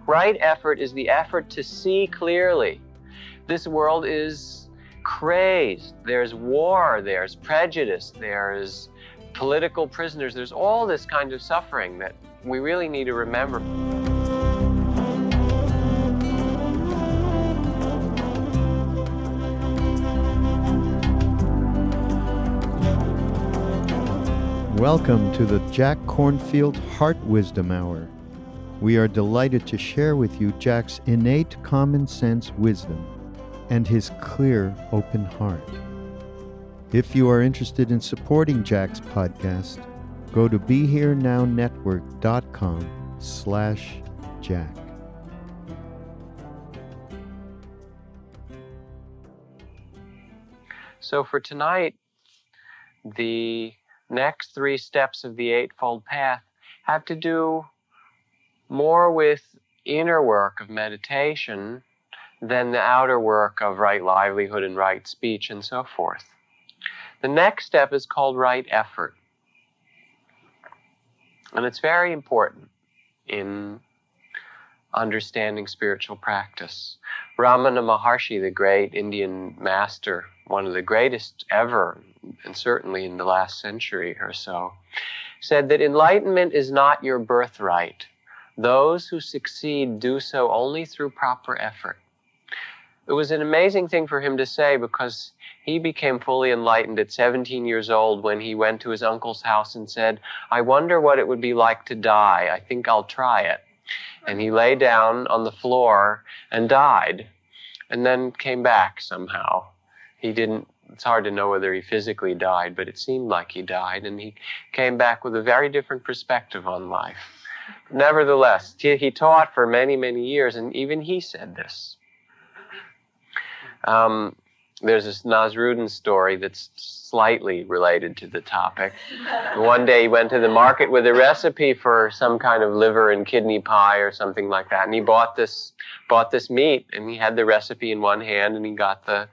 Right effort is the effort to see clearly. This world is crazed. There's war, there's prejudice, there's political prisoners, there's all this kind of suffering that we really need to remember. Welcome to the Jack Kornfield Heart Wisdom Hour. We are delighted to share with you Jack's innate common sense wisdom and his clear, open heart. If you are interested in supporting Jack's podcast, go to BeHereNowNetwork.com/Jack. So for tonight, the next 3 steps of the Eightfold Path have to do more with inner work of meditation than the outer work of right livelihood and right speech and so forth. The next step is called right effort. And it's very important in understanding spiritual practice. Ramana Maharshi, the great Indian master, one of the greatest ever, and certainly in the last century or so, said that enlightenment is not your birthright. Those who succeed do so only through proper effort. It was an amazing thing for him to say because he became fully enlightened at 17 years old when he went to his uncle's house and said, "I wonder what it would be like to die. I think I'll try it." And he lay down on the floor and died, and then came back somehow. It's hard to know whether he physically died, but it seemed like he died, and he came back with a very different perspective on life. Nevertheless, he taught for many, many years, and even he said this. There's this Nasruddin story that's slightly related to the topic. One day he went to the market with a recipe for some kind of liver and kidney pie or something like that, and he bought this meat, and he had the recipe in one hand, and he got the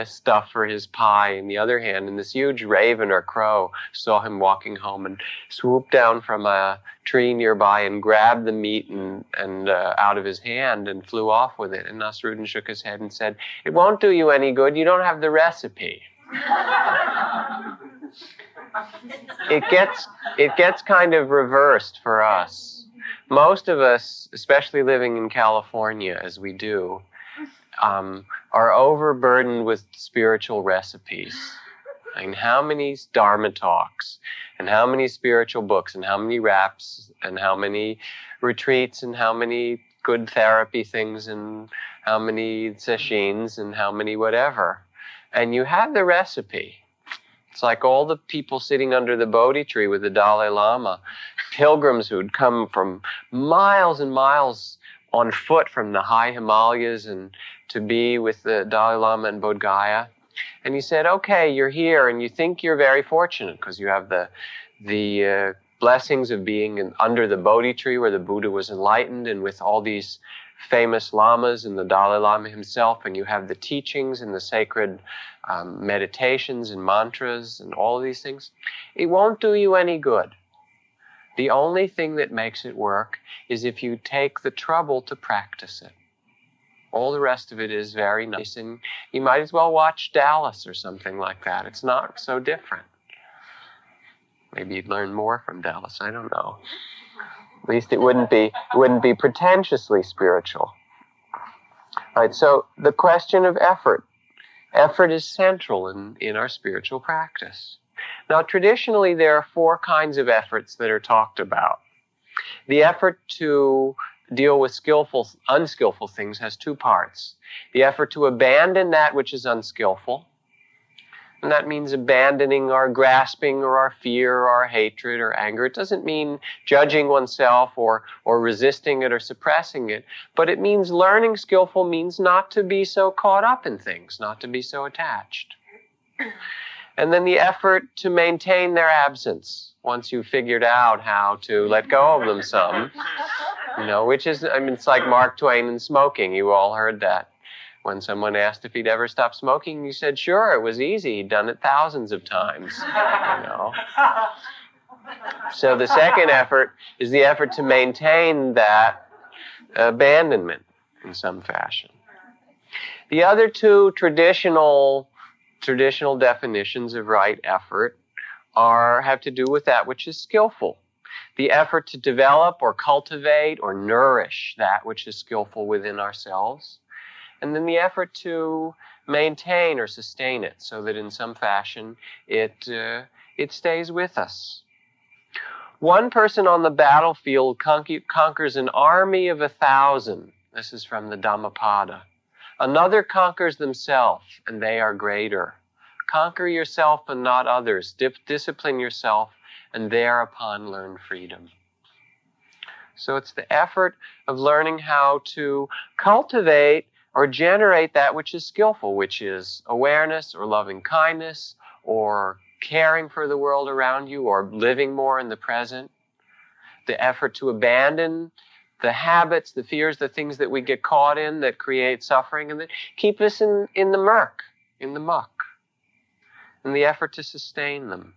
stuff for his pie in the other hand, and this huge raven or crow saw him walking home and swooped down from a tree nearby and grabbed the meat and out of his hand and flew off with it. And Nasruddin shook his head and said, "It won't do you any good. You don't have the recipe." It gets kind of reversed for us. Most of us, especially living in California as we do, are overburdened with spiritual recipes. I mean, how many Dharma talks, and how many spiritual books, and how many raps, and how many retreats, and how many good therapy things, and how many sessions, and how many whatever. And you have the recipe. It's like all the people sitting under the Bodhi tree with the Dalai Lama, pilgrims who'd come from miles and miles on foot from the high Himalayas and to be with the Dalai Lama and Bodh Gaya. And he said, "Okay, you're here, and you think you're very fortunate because you have the blessings of being under the Bodhi tree where the Buddha was enlightened, and with all these famous lamas and the Dalai Lama himself, and you have the teachings and the sacred meditations and mantras and all of these things. It won't do you any good. The only thing that makes it work is if you take the trouble to practice it. All the rest of it is very nice, and you might as well watch Dallas or something like that. It's not so different. Maybe you'd learn more from Dallas, I don't know. At least it wouldn't be pretentiously spiritual. All right, so the question of effort. Effort is central in our spiritual practice. Now, traditionally, there are 4 kinds of efforts that are talked about. The effort to deal with unskillful things has 2 parts. The effort to abandon that which is unskillful, and that means abandoning our grasping or our fear or our hatred or anger. It doesn't mean judging oneself or resisting it or suppressing it, but it means learning skillful means not to be so caught up in things, not to be so attached. And then the effort to maintain their absence, once you've figured out how to let go of them some, which is, it's like Mark Twain and smoking. You all heard that. When someone asked if he'd ever stop smoking, he said, sure, it was easy. He'd done it thousands of times, So the second effort is the effort to maintain that abandonment in some fashion. The other two traditional definitions of right effort have to do with that which is skillful. The effort to develop or cultivate or nourish that which is skillful within ourselves. And then the effort to maintain or sustain it so that in some fashion it stays with us. One person on the battlefield conquers an army of 1,000. This is from the Dhammapada. Another conquers themselves, and they are greater. Conquer yourself and not others. Discipline yourself, and thereupon learn freedom. So it's the effort of learning how to cultivate or generate that which is skillful, which is awareness or loving kindness or caring for the world around you or living more in the present. The effort to abandon the habits, the fears, the things that we get caught in that create suffering and that keep us in the murk, in the muck. And the effort to sustain them.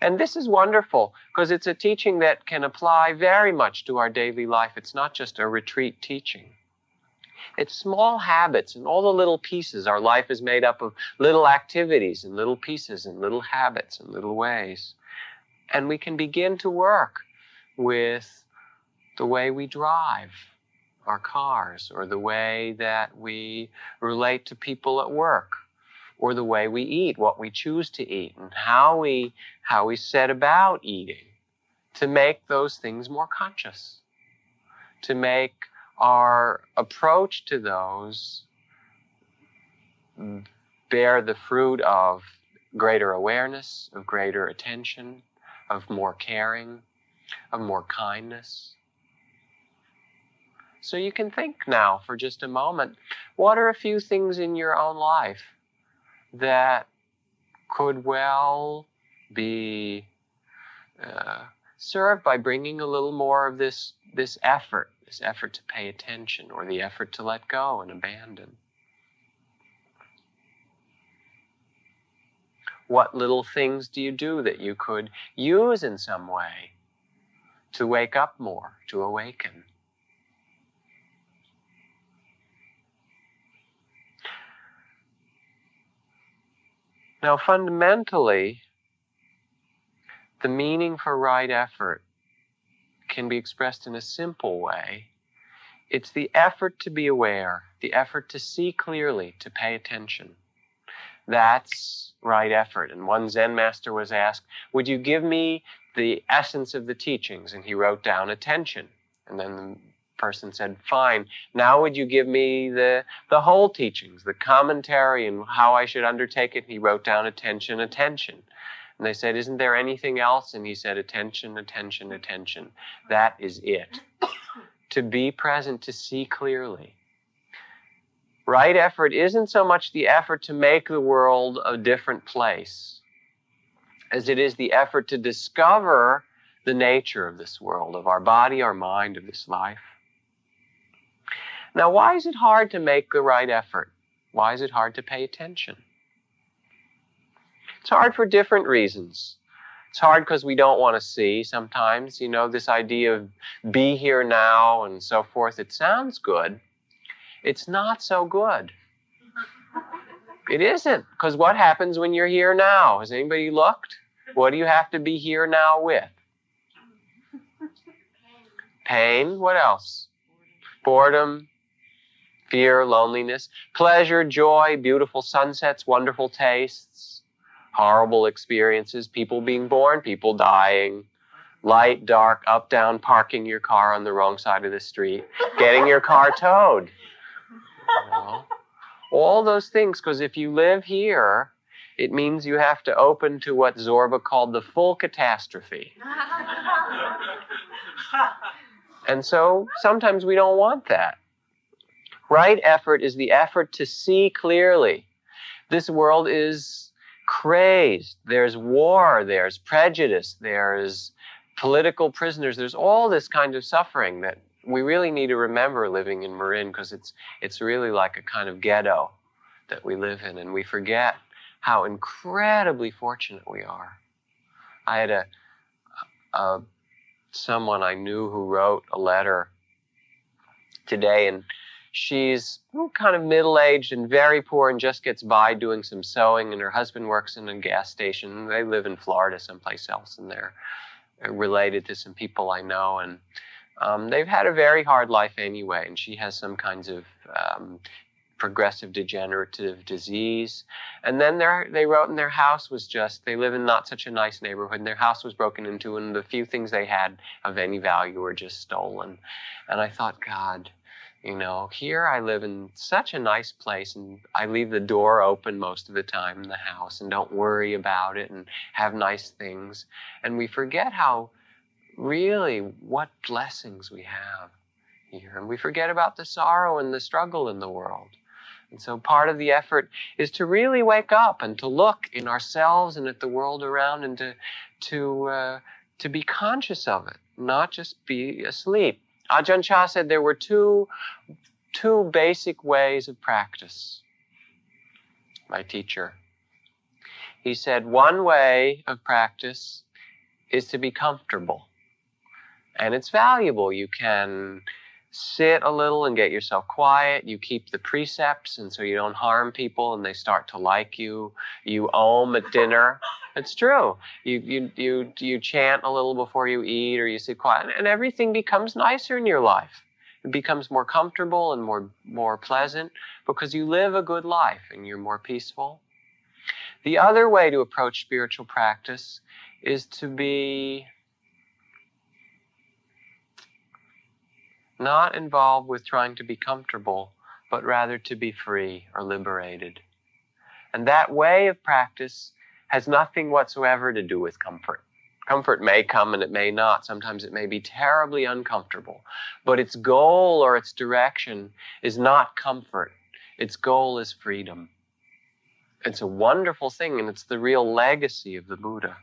And this is wonderful because it's a teaching that can apply very much to our daily life. It's not just a retreat teaching. It's small habits and all the little pieces. Our life is made up of little activities and little pieces and little habits and little ways. And we can begin to work with the way we drive our cars or the way that we relate to people at work or the way we eat, what we choose to eat and how we set about eating to make those things more conscious, to make our approach to those bear the fruit of greater awareness, of greater attention, of more caring, of more kindness. So you can think now for just a moment, what are a few things in your own life that could well be served by bringing a little more of this effort to pay attention or the effort to let go and abandon? What little things do you do that you could use in some way to wake up more, to awaken? Now, fundamentally, the meaning for right effort can be expressed in a simple way. It's the effort to be aware, the effort to see clearly, to pay attention. That's right effort. And one Zen master was asked, would you give me the essence of the teachings? And he wrote down attention. And then the person said, fine, now would you give me the whole teachings, the commentary and how I should undertake it? And he wrote down attention. And they said, isn't there anything else? And he said, attention. That is it. To be present, to see clearly. Right effort isn't so much the effort to make the world a different place as it is the effort to discover the nature of this world, of our body, our mind, of this life. Now, why is it hard to make the right effort? Why is it hard to pay attention? It's hard for different reasons. It's hard because we don't want to see sometimes, this idea of be here now and so forth. It sounds good. It's not so good. It isn't, because what happens when you're here now? Has anybody looked? What do you have to be here now with? Pain. What else? Boredom, fear, loneliness, pleasure, joy, beautiful sunsets, wonderful tastes, horrible experiences, people being born, people dying, light, dark, up, down, parking your car on the wrong side of the street, getting your car towed. All those things, because if you live here, it means you have to open to what Zorba called the full catastrophe. And so sometimes we don't want that. Right effort is the effort to see clearly. This world is crazed. There's war, there's prejudice, there's political prisoners, there's all this kind of suffering that we really need to remember living in Marin, because it's really like a kind of ghetto that we live in, and we forget how incredibly fortunate we are. I had someone I knew who wrote a letter today, and she's kind of middle-aged and very poor and just gets by doing some sewing, and her husband works in a gas station. They live in Florida someplace else, and they're related to some people I know, and they've had a very hard life anyway, and she has some kinds of progressive degenerative disease. And then they wrote in their house was just, they live in not such a nice neighborhood, and their house was broken into, and the few things they had of any value were just stolen. And I thought, God, you know, here I live in such a nice place, and I leave the door open most of the time in the house and don't worry about it and have nice things. And we forget how really what blessings we have here. And we forget about the sorrow and the struggle in the world. And so part of the effort is to really wake up and to look in ourselves and at the world around, and to be conscious of it, not just be asleep. Ajahn Chah said there were two basic ways of practice, my teacher. He said one way of practice is to be comfortable. And it's valuable. You can sit a little and get yourself quiet. You keep the precepts, and so you don't harm people and they start to like you. You om at dinner. It's true. You chant a little before you eat, or you sit quiet, and everything becomes nicer in your life. It becomes more comfortable and more pleasant because you live a good life and you're more peaceful. The other way to approach spiritual practice is to be not involved with trying to be comfortable, but rather to be free or liberated. And that way of practice has nothing whatsoever to do with comfort. Comfort may come and it may not. Sometimes it may be terribly uncomfortable. But its goal or its direction is not comfort. Its goal is freedom. It's a wonderful thing, and it's the real legacy of the Buddha.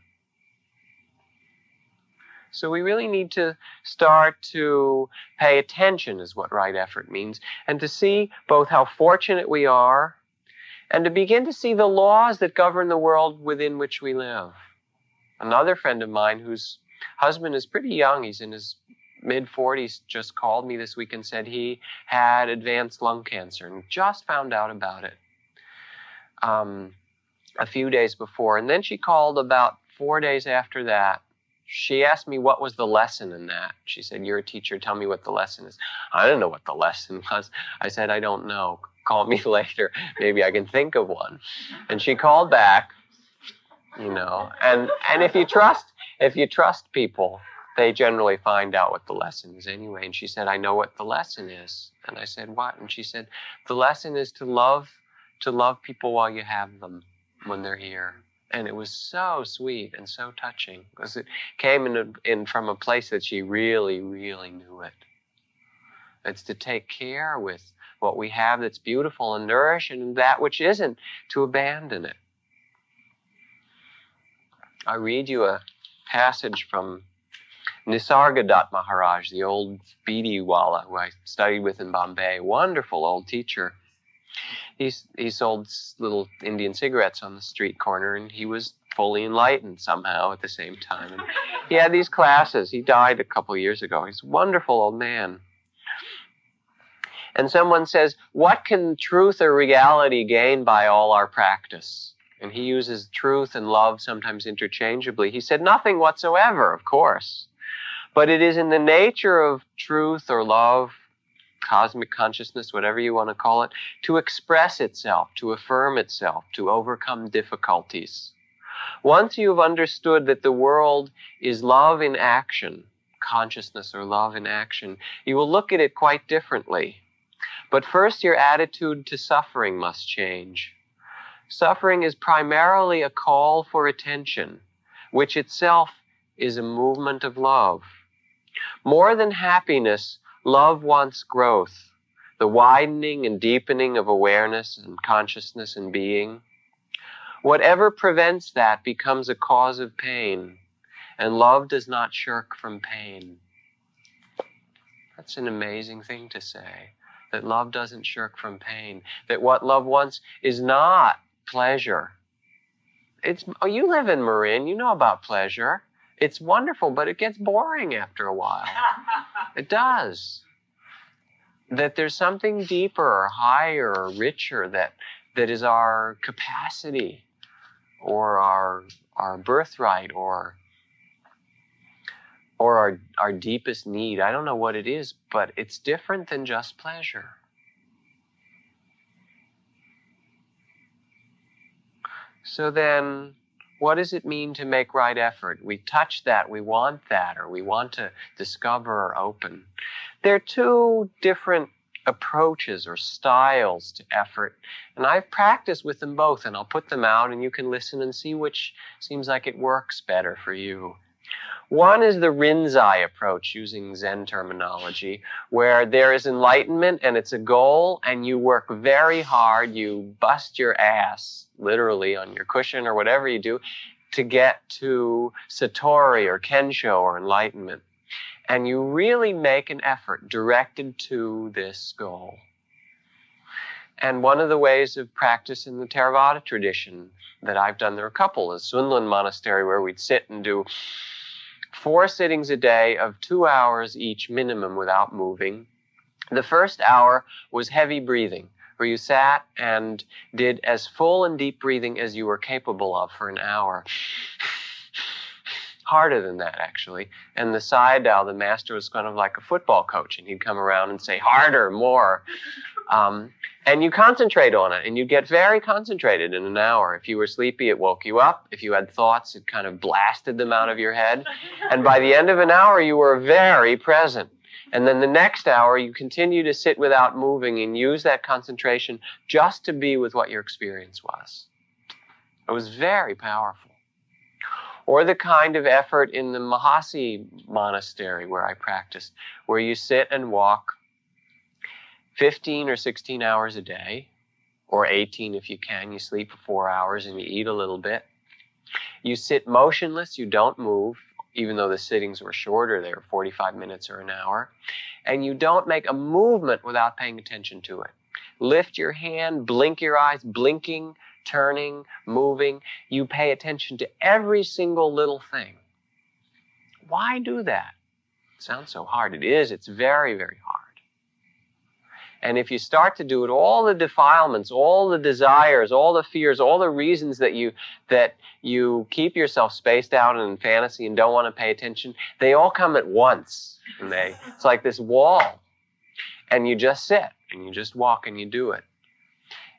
So we really need to start to pay attention, is what right effort means, and to see both how fortunate we are, and to begin to see the laws that govern the world within which we live. Another friend of mine whose husband is pretty young, he's in his mid-40s, just called me this week and said he had advanced lung cancer and just found out about it a few days before. And then she called about 4 days after that. She asked me what was the lesson in that. She said, "You're a teacher, tell me what the lesson is." I didn't know what the lesson was. I said, "I don't know. Call me later. Maybe I can think of one." And she called back, you know. And if you trust people, they generally find out what the lesson is anyway. And she said, "I know what the lesson is." And I said, "What?" And she said, "The lesson is to love people while you have them when they're here." And it was so sweet and so touching because it came in from a place that she really, really knew it. It's to take care with what we have that's beautiful and nourish, and that which isn't, to abandon it. I read you a passage from Nisargadatta Maharaj, the old Bidi-wala who I studied with in Bombay, wonderful old teacher. He sold little Indian cigarettes on the street corner, and he was fully enlightened somehow at the same time. And he had these classes. He died a couple of years ago. He's a wonderful old man. And someone says, "What can truth or reality gain by all our practice?" And he uses truth and love sometimes interchangeably. He said, "Nothing whatsoever, of course. But it is in the nature of truth or love, cosmic consciousness, whatever you want to call it, to express itself, to affirm itself, to overcome difficulties. Once you've understood that the world is love in action, consciousness or love in action, you will look at it quite differently. But first, your attitude to suffering must change. Suffering is primarily a call for attention, which itself is a movement of love. More than happiness, love wants growth, the widening and deepening of awareness and consciousness and being. Whatever prevents that becomes a cause of pain, and love does not shirk from pain." That's an amazing thing to say, that love doesn't shirk from pain, that what love wants is not pleasure. You live in Marin, you know about pleasure. It's wonderful, but it gets boring after a while. It does. that there's something deeper or higher or richer that is our capacity or our birthright or our deepest need. I don't know what it is, but it's different than just pleasure. So then, what does it mean to make right effort? We touch that, we want that, or we want to discover or open. There are two different approaches or styles to effort, and I've practiced with them both, and I'll put them out and you can listen and see which seems like it works better for you. One is the Rinzai approach, using Zen terminology, where there is enlightenment and it's a goal and you work very hard, you bust your ass, literally, on your cushion or whatever you do, to get to Satori or Kensho or enlightenment. And you really make an effort directed to this goal. And one of the ways of practice in the Theravada tradition that I've done, there are a couple, the Sunlun Monastery, where we'd sit and do 4 sittings a day of 2 hours each minimum without moving. The first hour was heavy breathing, where you sat and did as full and deep breathing as you were capable of for an hour. Harder than that, actually. And the Sayadaw, the master, was kind of like a football coach, and he'd come around and say, harder, more. And you concentrate on it, and you get very concentrated in an hour. If you were sleepy, it woke you up. If you had thoughts, it kind of blasted them out of your head. And by the end of an hour, you were very present. And then the next hour, you continue to sit without moving and use that concentration just to be with what your experience was. It was very powerful. Or the kind of effort in the Mahasi Monastery where I practiced, where you sit and walk 15 or 16 hours a day, or 18 if you can. You sleep for 4 hours and you eat a little bit. You sit motionless, you don't move, even though the sittings were shorter, they were 45 minutes or an hour. And you don't make a movement without paying attention to it. Lift your hand, blink your eyes, blinking, turning, moving. You pay attention to every single little thing. Why do that? It sounds so hard. It is. It's very, very hard. And if you start to do it, all the defilements, all the desires, all the fears, all the reasons that you keep yourself spaced out in fantasy and don't want to pay attention, they all come at once. And it's like this wall. And you just sit and you just walk and you do it.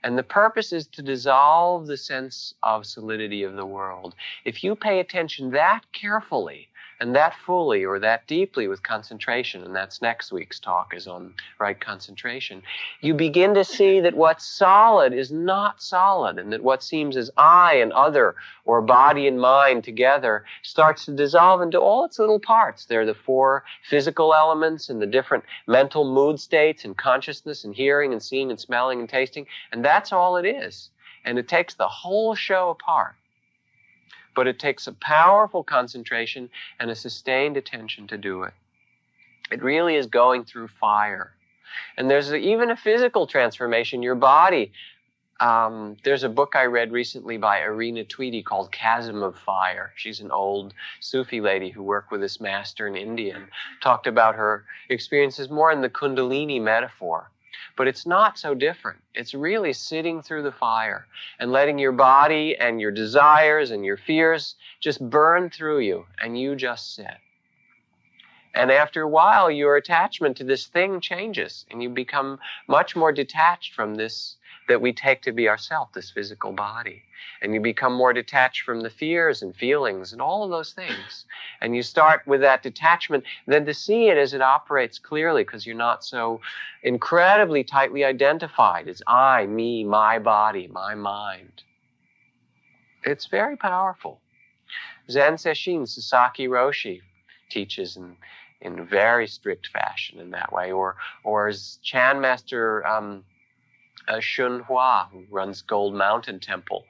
And the purpose is to dissolve the sense of solidity of the world. If you pay attention that carefully and that fully or that deeply with concentration, and that's next week's talk is on right concentration, you begin to see that what's solid is not solid, and that what seems as I and other or body and mind together starts to dissolve into all its little parts. There are the 4 physical elements and the different mental mood states and consciousness and hearing and seeing and smelling and tasting, and that's all it is. And it takes the whole show apart. But it takes a powerful concentration and a sustained attention to do it. It really is going through fire. And there's even a physical transformation. Your body, there's a book I read recently by Irina Tweedy called Chasm of Fire. She's an old Sufi lady who worked with this master in India and talked about her experiences more in the Kundalini metaphor. But it's not so different. It's really sitting through the fire and letting your body and your desires and your fears just burn through you, and you just sit. And after a while, your attachment to this thing changes, and you become much more detached from this that we take to be ourself, this physical body. And you become more detached from the fears and feelings and all of those things. And you start with that detachment, then to see it as it operates clearly, because you're not so incredibly tightly identified as I, me, my body, my mind. It's very powerful. Zen Sesshin, Sasaki Roshi, teaches in very strict fashion in that way. Or as Chan Master Shun Hua, who runs Gold Mountain Temple.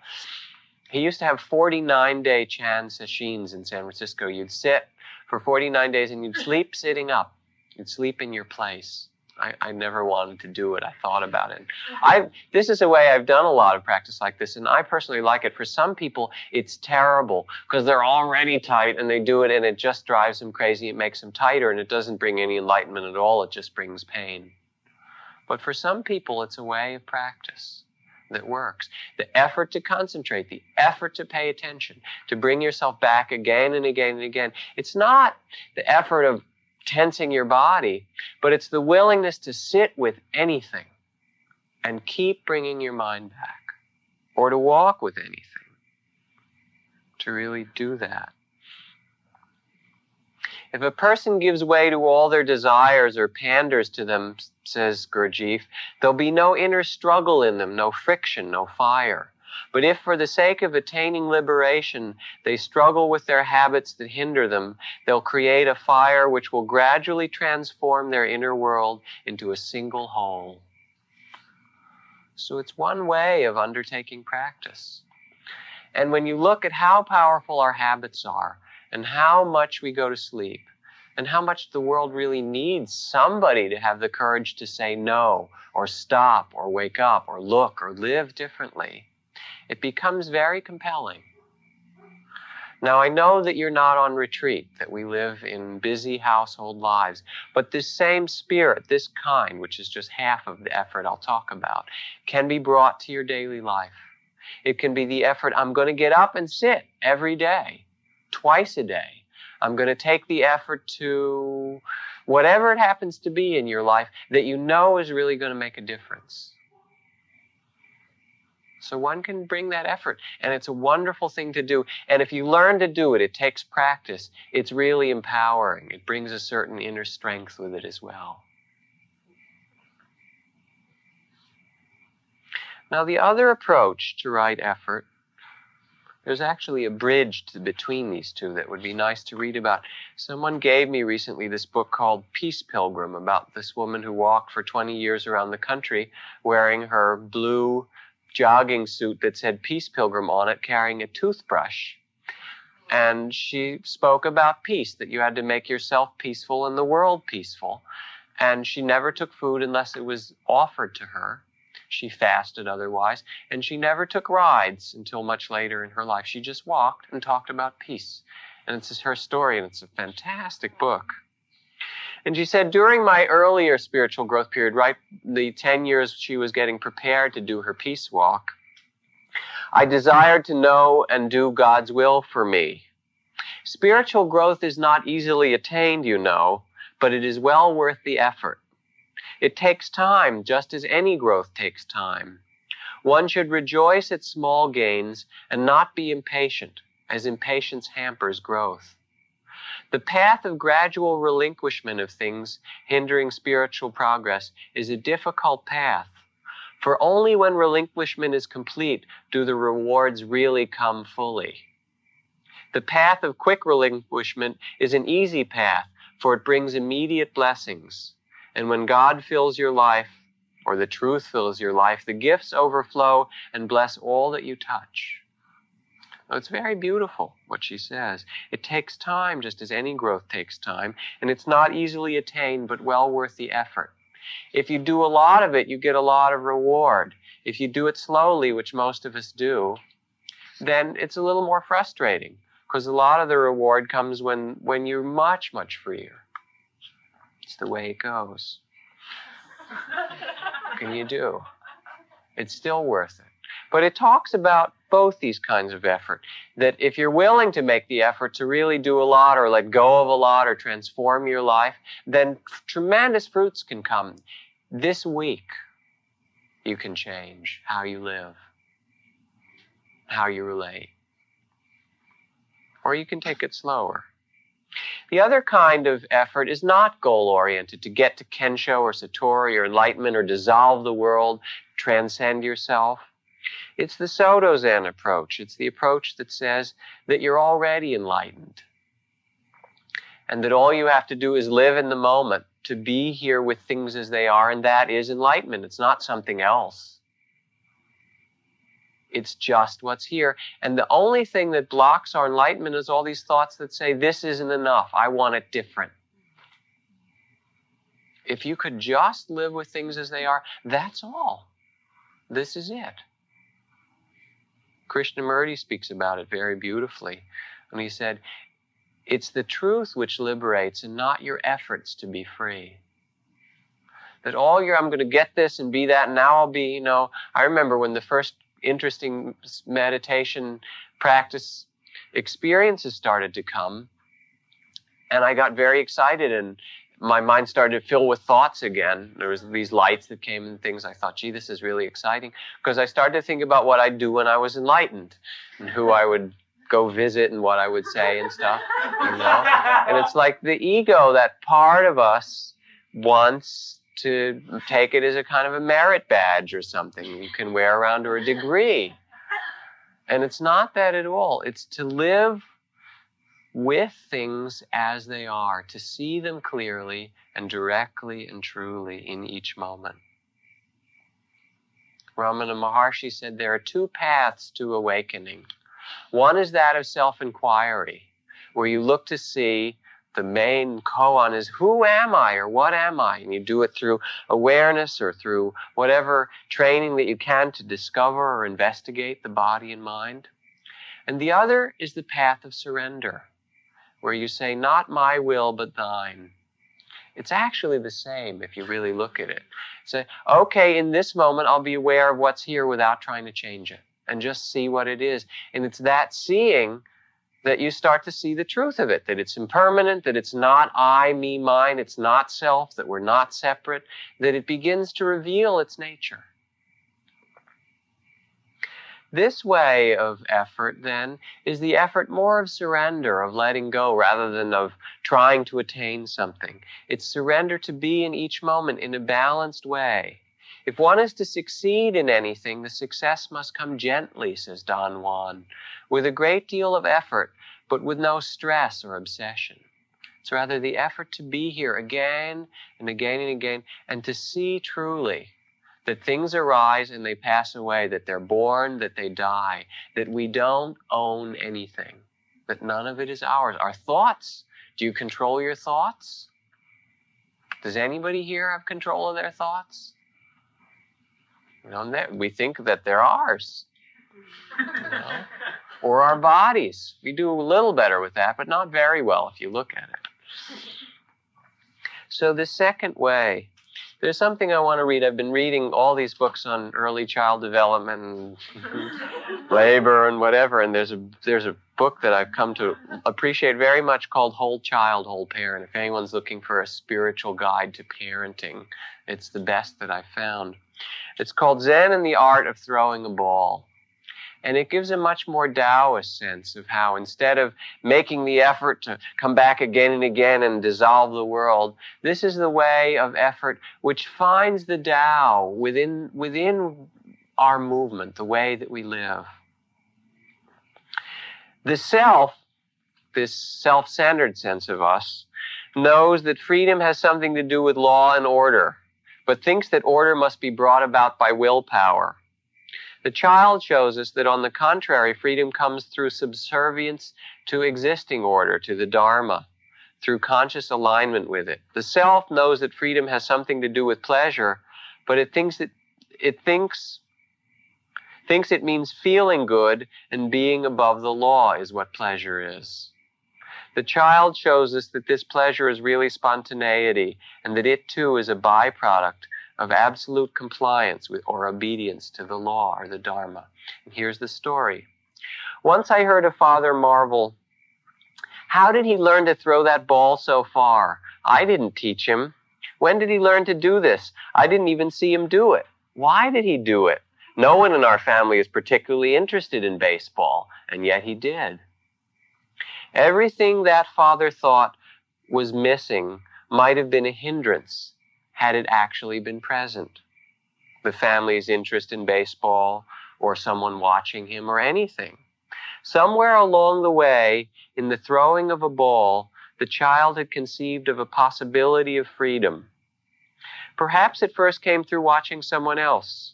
He used to have 49-day Chan sessions in San Francisco. You'd sit for 49 days and you'd sleep sitting up. You'd sleep in your place. I never wanted to do it. I thought about it. This is a way I've done a lot of practice like this, and I personally like it. For some people, it's terrible because they're already tight and they do it and it just drives them crazy. It makes them tighter and it doesn't bring any enlightenment at all. It just brings pain. But for some people, it's a way of practice that works. The effort to concentrate, the effort to pay attention, to bring yourself back again and again and again. It's not the effort of tensing your body, but it's the willingness to sit with anything and keep bringing your mind back, or to walk with anything, to really do that. If a person gives way to all their desires or panders to them, says Gurdjieff, there'll be no inner struggle in them, no friction, no fire. But if for the sake of attaining liberation, they struggle with their habits that hinder them, they'll create a fire which will gradually transform their inner world into a single whole. So it's one way of undertaking practice. And when you look at how powerful our habits are, and how much we go to sleep, and how much the world really needs somebody to have the courage to say no, or stop, or wake up, or look, or live differently, it becomes very compelling. Now, I know that you're not on retreat, that we live in busy household lives, but this same spirit, this kind, which is just half of the effort I'll talk about, can be brought to your daily life. It can be the effort, I'm going to get up and sit every day, twice a day. I'm going to take the effort to whatever it happens to be in your life that you know is really going to make a difference. So one can bring that effort, and it's a wonderful thing to do. And if you learn to do it, it takes practice. It's really empowering. It brings a certain inner strength with it as well. Now, the other approach to right effort, there's actually a bridge between these two that would be nice to read about. Someone gave me recently this book called Peace Pilgrim, about this woman who walked for 20 years around the country wearing her blue jogging suit that said Peace Pilgrim on it, carrying a toothbrush. And she spoke about peace, that you had to make yourself peaceful and the world peaceful. And she never took food unless it was offered to her. She fasted otherwise, and she never took rides until much later in her life. She just walked and talked about peace. And it's her story, and it's a fantastic book. And she said, during my earlier spiritual growth period, right, the 10 years she was getting prepared to do her peace walk, I desired to know and do God's will for me. Spiritual growth is not easily attained, you know, but it is well worth the effort. It takes time, just as any growth takes time. One should rejoice at small gains and not be impatient, as impatience hampers growth. The path of gradual relinquishment of things hindering spiritual progress is a difficult path, for only when relinquishment is complete do the rewards really come fully. The path of quick relinquishment is an easy path, for it brings immediate blessings. And when God fills your life, or the truth fills your life, the gifts overflow and bless all that you touch. Now, it's very beautiful what she says. It takes time, just as any growth takes time, and it's not easily attained, but well worth the effort. If you do a lot of it, you get a lot of reward. If you do it slowly, which most of us do, then it's a little more frustrating, because a lot of the reward comes when you're much, much freer. It's the way it goes. What can you do? It's still worth it. But it talks about both these kinds of effort, that if you're willing to make the effort to really do a lot or let go of a lot or transform your life, then tremendous fruits can come. This week, you can change how you live, how you relate. Or you can take it slower. The other kind of effort is not goal-oriented, to get to Kensho or Satori or enlightenment or dissolve the world, transcend yourself. It's the Soto Zen approach. It's the approach that says that you're already enlightened and that all you have to do is live in the moment, to be here with things as they are, and that is enlightenment. It's not something else. It's just what's here. And the only thing that blocks our enlightenment is all these thoughts that say, this isn't enough, I want it different. If you could just live with things as they are, that's all. This is it. Krishnamurti speaks about it very beautifully when he said, it's the truth which liberates and not your efforts to be free. That I'm going to get this and be that, and now I'll be, I remember when the first interesting meditation practice experiences started to come, and I got very excited, and my mind started to fill with thoughts again. There was these lights that came and things. I thought, gee, this is really exciting, because I started to think about what I'd do when I was enlightened, and who I would go visit and what I would say and stuff, And it's like the ego, that part of us, wants to take it as a kind of a merit badge or something you can wear around, or a degree. And it's not that at all. It's to live with things as they are, to see them clearly and directly and truly in each moment. Ramana Maharshi said there are two paths to awakening. One is that of self-inquiry, where you look to see, the main koan is, who am I or what am I? And you do it through awareness or through whatever training that you can to discover or investigate the body and mind. And the other is the path of surrender, where you say, not my will, but thine. It's actually the same if you really look at it. Say, okay, in this moment, I'll be aware of what's here without trying to change it, and just see what it is. And it's that seeing that you start to see the truth of it, that it's impermanent, that it's not I, me, mine, it's not self, that we're not separate, that it begins to reveal its nature. This way of effort, then, is the effort more of surrender, of letting go, rather than of trying to attain something. It's surrender to be in each moment in a balanced way. If one is to succeed in anything, the success must come gently, says Don Juan, with a great deal of effort, but with no stress or obsession. It's rather the effort to be here again and again and again, and to see truly that things arise and they pass away, that they're born, that they die, that we don't own anything, that none of it is ours. Our thoughts, do you control your thoughts? Does anybody here have control of their thoughts? We think that they're ours. Or our bodies. We do a little better with that, but not very well if you look at it. So the second way, there's something I want to read. I've been reading all these books on early child development and labor and whatever, and there's a book that I've come to appreciate very much called Whole Child, Whole Parent. If anyone's looking for a spiritual guide to parenting, it's the best that I've found. It's called Zen and the Art of Throwing a Ball. And it gives a much more Taoist sense of how, instead of making the effort to come back again and again and dissolve the world, this is the way of effort which finds the Tao within our movement, the way that we live. The self, this self-centered sense of us, knows that freedom has something to do with law and order, but thinks that order must be brought about by willpower. The child shows us that, on the contrary, freedom comes through subservience to existing order, to the Dharma, through conscious alignment with it. The self knows that freedom has something to do with pleasure, but it thinks it means feeling good and being above the law is what pleasure is. The child shows us that this pleasure is really spontaneity, and that it too is a byproduct of absolute compliance with or obedience to the law or the Dharma. And here's the story. Once I heard a father marvel, how did he learn to throw that ball so far? I didn't teach him. When did he learn to do this? I didn't even see him do it. Why did he do it? No one in our family is particularly interested in baseball, and yet he did. Everything that father thought was missing might have been a hindrance had it actually been present. The family's interest in baseball, or someone watching him, or anything. Somewhere along the way, in the throwing of a ball, the child had conceived of a possibility of freedom. Perhaps it first came through watching someone else.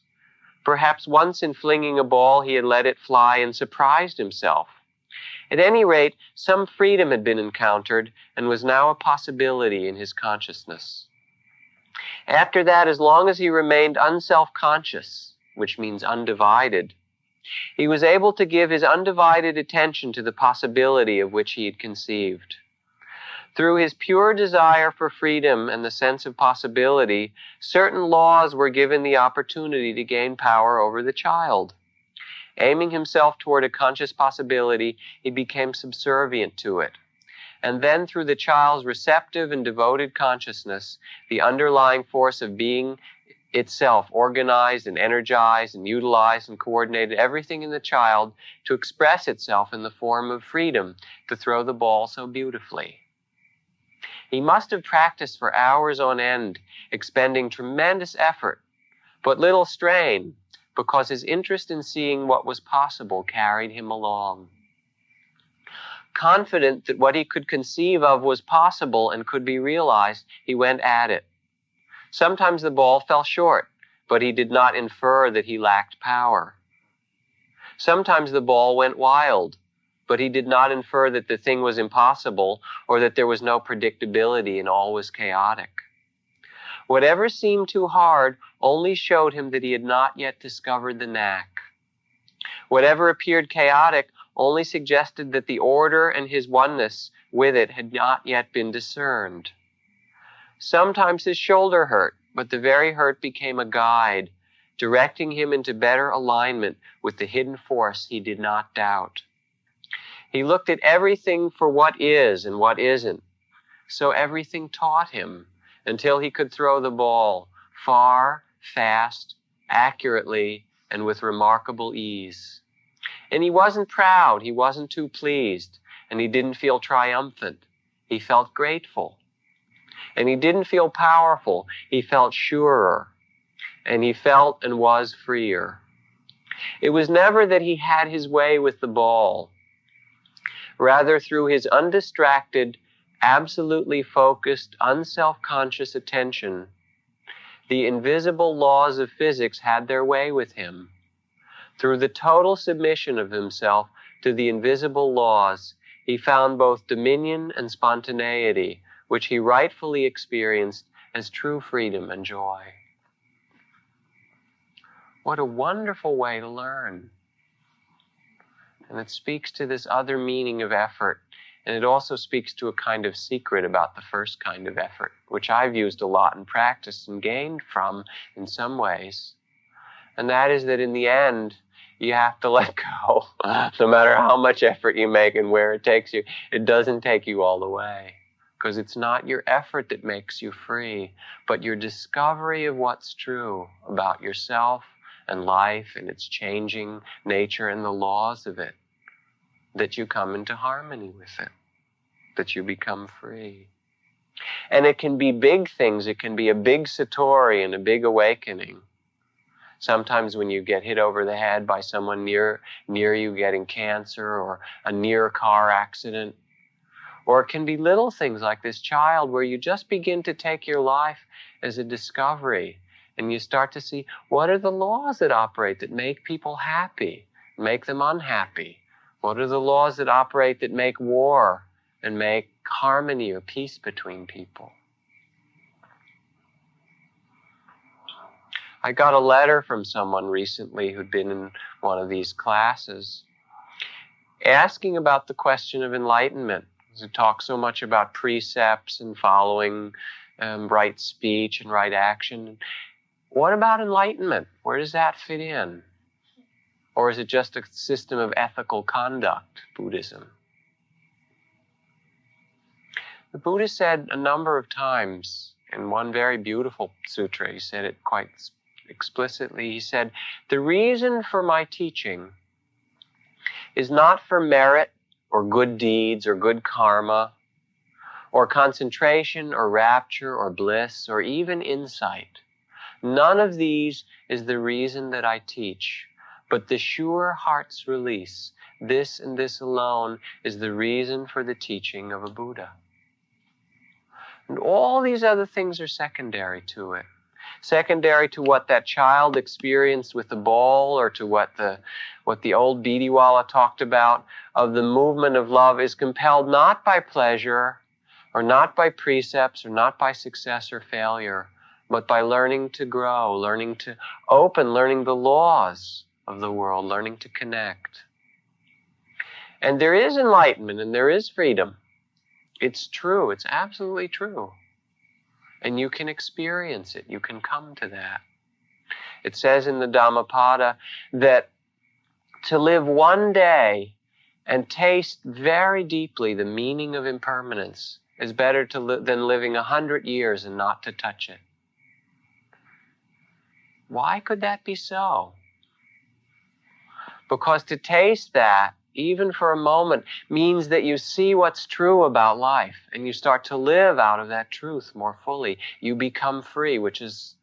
Perhaps once in flinging a ball, he had let it fly and surprised himself. At any rate, some freedom had been encountered and was now a possibility in his consciousness. After that, as long as he remained unself-conscious, which means undivided, he was able to give his undivided attention to the possibility of which he had conceived. Through his pure desire for freedom and the sense of possibility, certain laws were given the opportunity to gain power over the child. Aiming himself toward a conscious possibility, he became subservient to it. And then through the child's receptive and devoted consciousness, the underlying force of being itself organized and energized and utilized and coordinated everything in the child to express itself in the form of freedom to throw the ball so beautifully. He must have practiced for hours on end, expending tremendous effort, but little strain, because his interest in seeing what was possible carried him along. Confident that what he could conceive of was possible and could be realized, he went at it. Sometimes the ball fell short, but he did not infer that he lacked power. Sometimes the ball went wild, but he did not infer that the thing was impossible or that there was no predictability and all was chaotic. Whatever seemed too hard only showed him that he had not yet discovered the knack. Whatever appeared chaotic only suggested that the order and his oneness with it had not yet been discerned. Sometimes his shoulder hurt, but the very hurt became a guide, directing him into better alignment with the hidden force he did not doubt. He looked at everything for what is and what isn't, so everything taught him until he could throw the ball far, fast, accurately, and with remarkable ease. And he wasn't proud, he wasn't too pleased, and he didn't feel triumphant. He felt grateful. And he didn't feel powerful, he felt surer. And he felt and was freer. It was never that he had his way with the ball. Rather, through his undistracted, absolutely focused, unself-conscious attention, the invisible laws of physics had their way with him. Through the total submission of himself to the invisible laws, he found both dominion and spontaneity, which he rightfully experienced as true freedom and joy. What a wonderful way to learn. And it speaks to this other meaning of effort. And it also speaks to a kind of secret about the first kind of effort, which I've used a lot in practice and gained from in some ways. And that is that in the end, you have to let go. No matter how much effort you make and where it takes you, it doesn't take you all the way. Because it's not your effort that makes you free, but your discovery of what's true about yourself and life and its changing nature and the laws of it, that you come into harmony with it, that you become free. And it can be big things. It can be a big satori and a big awakening. Sometimes when you get hit over the head by someone near you getting cancer or a near car accident. Or it can be little things like this child where you just begin to take your life as a discovery and you start to see what are the laws that operate that make people happy, make them unhappy. What are the laws that operate that make war and make harmony or peace between people? I got a letter from someone recently who'd been in one of these classes asking about the question of enlightenment. It talks so much about precepts and following right speech and right action. What about enlightenment? Where does that fit in? Or is it just a system of ethical conduct, Buddhism? The Buddha said a number of times in one very beautiful sutra, he said it quite explicitly, he said, the reason for my teaching is not for merit or good deeds or good karma or concentration or rapture or bliss or even insight. None of these is the reason that I teach. But the sure heart's release, this and this alone, is the reason for the teaching of a Buddha. And all these other things are secondary to it. Secondary to what that child experienced with the ball or to what the old Bidhiwala talked about of the movement of love is compelled not by pleasure or not by precepts or not by success or failure, but by learning to grow, learning to open, learning the laws of the world, learning to connect. And there is enlightenment and there is freedom It's true. It's absolutely true. And you can experience it. You can come to that. It says in the Dhammapada that to live one day and taste very deeply the meaning of impermanence is better than living 100 years and not to touch it. Why could that be so? Because to taste that, even for a moment, means that you see what's true about life and you start to live out of that truth more fully. You become free, which is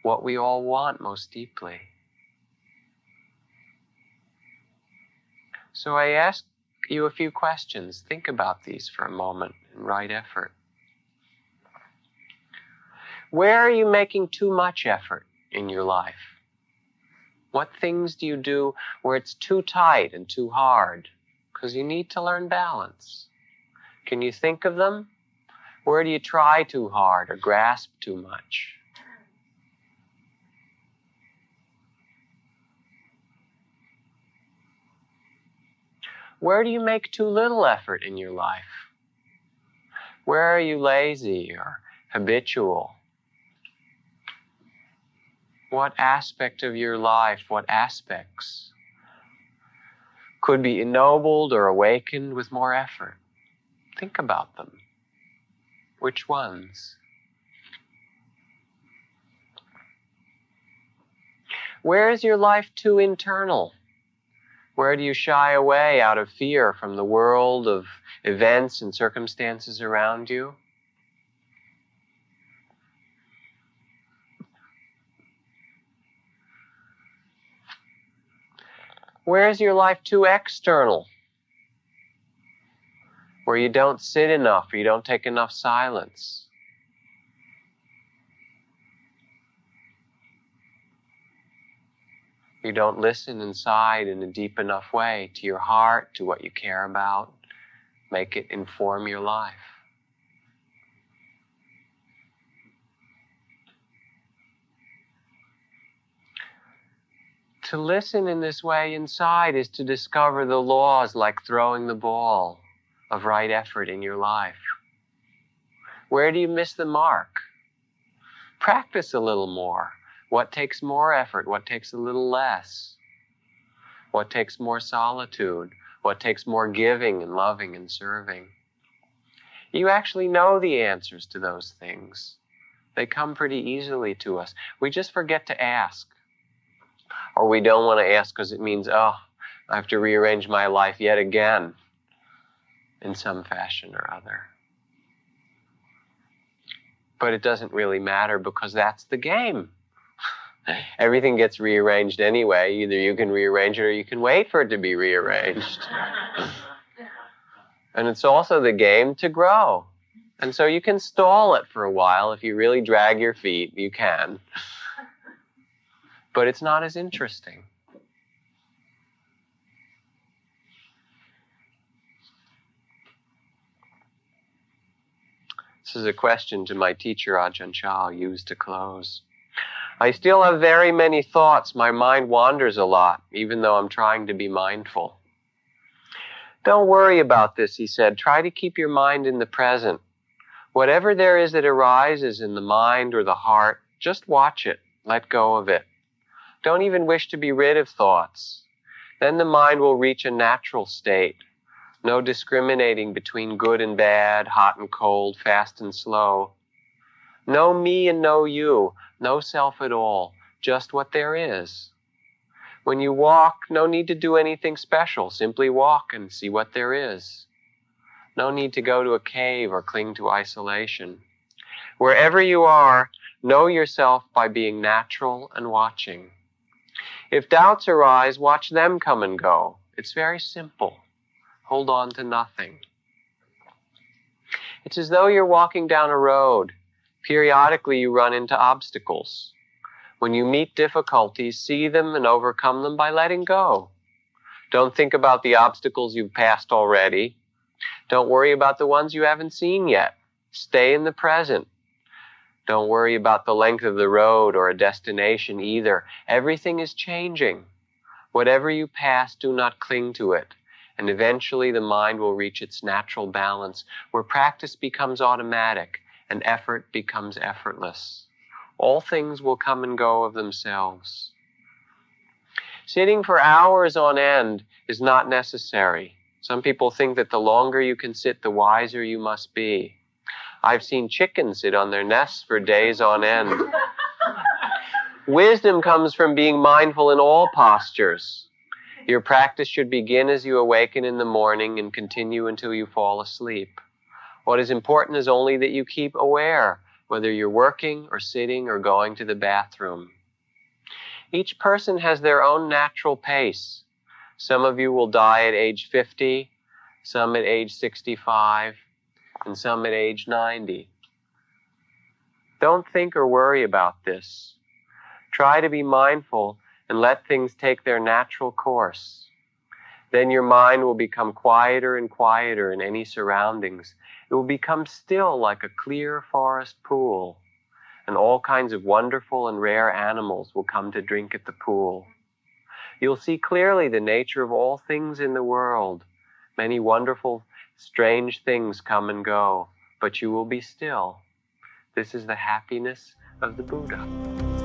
what we all want most deeply. So I ask you a few questions. Think about these for a moment in right effort. Where are you making too much effort in your life? What things do you do where it's too tight and too hard? Because you need to learn balance. Can you think of them? Where do you try too hard or grasp too much? Where do you make too little effort in your life? Where are you lazy or habitual? What aspect of your life, what aspects could be ennobled or awakened with more effort? Think about them. Which ones? Where is your life too internal? Where do you shy away out of fear from the world of events and circumstances around you? Where is your life too external? Where you don't sit enough or you don't take enough silence? You don't listen inside in a deep enough way to your heart, to what you care about. Make it inform your life. To listen in this way inside is to discover the laws like throwing the ball of right effort in your life. Where do you miss the mark? Practice a little more. What takes more effort? What takes a little less? What takes more solitude? What takes more giving and loving and serving? You actually know the answers to those things. They come pretty easily to us. We just forget to ask. Or we don't want to ask because it means, oh, I have to rearrange my life yet again in some fashion or other. But it doesn't really matter because that's the game. Everything gets rearranged anyway. Either you can rearrange it or you can wait for it to be rearranged. And it's also the game to grow. And so you can stall it for a while. If you really drag your feet, you can. But it's not as interesting. This is a question to my teacher, Ajahn Chah, I'll use to close. I still have very many thoughts. My mind wanders a lot, even though I'm trying to be mindful. Don't worry about this, he said. Try to keep your mind in the present. Whatever there is that arises in the mind or the heart, just watch it. Let go of it. Don't even wish to be rid of thoughts. Then the mind will reach a natural state. No discriminating between good and bad, hot and cold, fast and slow. No me and no you. No self at all, just what there is. When you walk, no need to do anything special. Simply walk and see what there is. No need to go to a cave or cling to isolation. Wherever you are, know yourself by being natural and watching. If doubts arise, watch them come and go. It's very simple. Hold on to nothing. It's as though you're walking down a road. Periodically, you run into obstacles. When you meet difficulties, see them and overcome them by letting go. Don't think about the obstacles you've passed already. Don't worry about the ones you haven't seen yet. Stay in the present. Don't worry about the length of the road or a destination either. Everything is changing. Whatever you pass, do not cling to it. and eventually the mind will reach its natural balance, where practice becomes automatic and effort becomes effortless. All things will come and go of themselves. Sitting for hours on end is not necessary. Some people think that the longer you can sit, the wiser you must be. I've seen chickens sit on their nests for days on end. Wisdom comes from being mindful in all postures. Your practice should begin as you awaken in the morning and continue until you fall asleep. What is important is only that you keep aware, whether you're working or sitting or going to the bathroom. Each person has their own natural pace. Some of you will die at age 50, some at age 65, and some at age 90. Don't think or worry about this. Try to be mindful and let things take their natural course. Then your mind will become quieter and quieter in any surroundings. It will become still like a clear forest pool, and all kinds of wonderful and rare animals will come to drink at the pool. You'll see clearly the nature of all things in the world. Many wonderful, strange things come and go, but you will be still. This is the happiness of the Buddha.